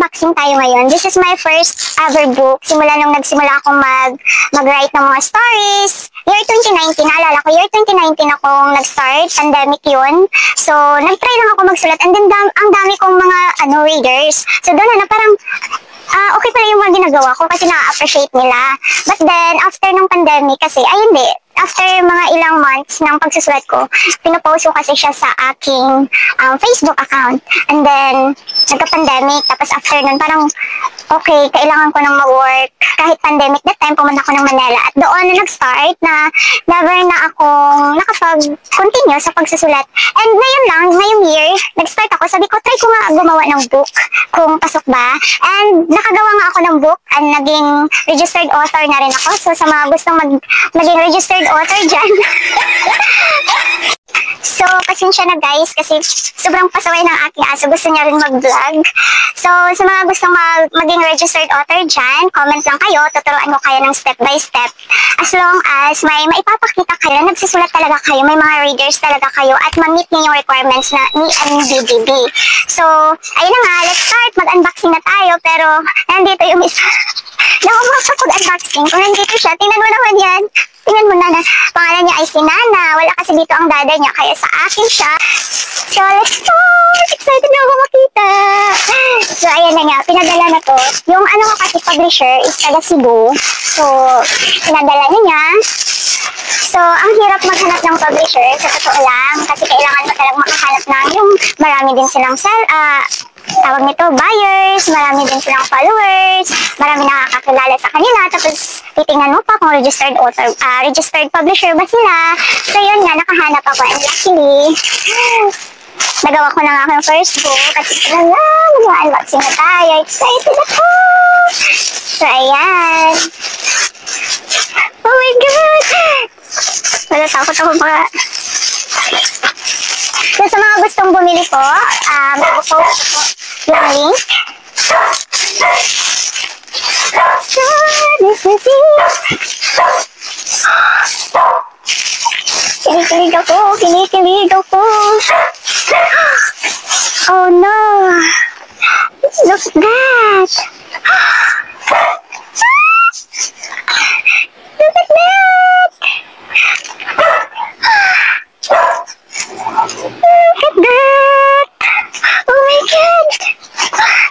mag-unboxing tayo ngayon. This is my first ever book. Simula nung nagsimula akong mag-write ng mga stories. Year 2019, naalala ko, year 2019 akong nag-start. Pandemic yun. So, nag-try lang ako magsulat. And then, ang dami kong mga readers. So, doon na parang, okay pala yung mga ginagawa ko kasi na-appreciate nila. But then, after ng pandemic kasi, ay hindi. After mga ilang months ng pagsusulat ko, pinopost ko kasi siya sa aking Facebook account. And then, nagka-pandemic. Tapos after nun, parang, okay, kailangan ko nang mag-work. Kahit pandemic that time, pumunta ako ng Manila. At doon na nag-start na never na akong nakapag-continue sa pagsusulat. And ngayon lang, ngayong year, nag-start ako. Sabi ko, try ko nga gumawa ng book kung pasok ba. And nakagawa nga ako ng book and naging registered author na rin ako. So sa mga gustong maging registered author dyan. So, pasensya na guys kasi sobrang pasaway ng aking aso. Gusto niya rin mag-vlog. So, sa mga gustong maging registered author dyan, comment lang kayo. Tuturuan ko kayo ng step by step. As long as may maipapakita kayo, nagsusulat talaga kayo, may mga readers talaga kayo, at ma-meet niyo yung requirements na ni MBBB. So, ayun na nga, let's start. Mag-unboxing na tayo. Pero, nandito yung isa. Naku, makapag-unboxing. Kung nandito siya, tingnan mo naman yan. Tingnan mo na pangalan niya ay si Nana. Wala kasi dito ang dada niya, kaya sa akin siya. So, let's start! Excited na ako makita! So, ayan na nga. Pinadala na to. Yung ano ko kasi publisher is taga Cebu. So, pinadala niya. So, ang hirap maghanap ng publisher, sa totoo lang. Kasi kailangan mo talagang makahanap ng yung marami din silang tawag nito, buyers, marami din silang followers, marami nakakakilala sa kanila, tapos titingnan mo pa kung registered author, registered publisher ba sila. So yun nga, nakahanap ako, and luckily, nagawa ko na nga ako yung first book, at ito na lang, mag-unboxing na tayo, excited ako! So ayan. Oh my God! Natatakot ako mga... So, sa mga gustong bumili po, mag-post po yung link. So, this is it. Kinikilig ako, kinikilig ako. Oh no. Look at that. Look at that. Look at that! Oh my God!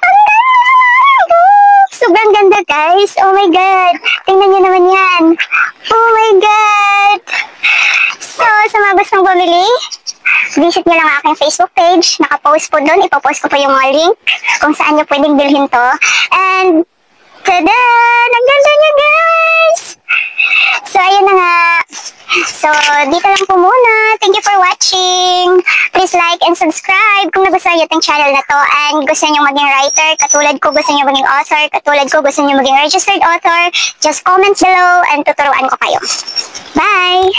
Ang ganda! Sobrang ganda guys! Oh my God! Tingnan nyo naman yan! Oh my God! So, sa mga gustong bumili, visit nyo lang ang aking Facebook page. Nakapost po doon. Ipopost ko po yung mga link kung saan nyo pwedeng bilhin to. And, tada! Ang ganda niya guys! So, ayun na nga. So, dito lang po muna. Thank you for watching. Please like and subscribe kung nagustuhan nyo itong channel na to. And gusto nyo maging writer, katulad ko gusto nyo maging author, katulad ko gusto nyo maging registered author, just comment below and tuturuan ko kayo. Bye!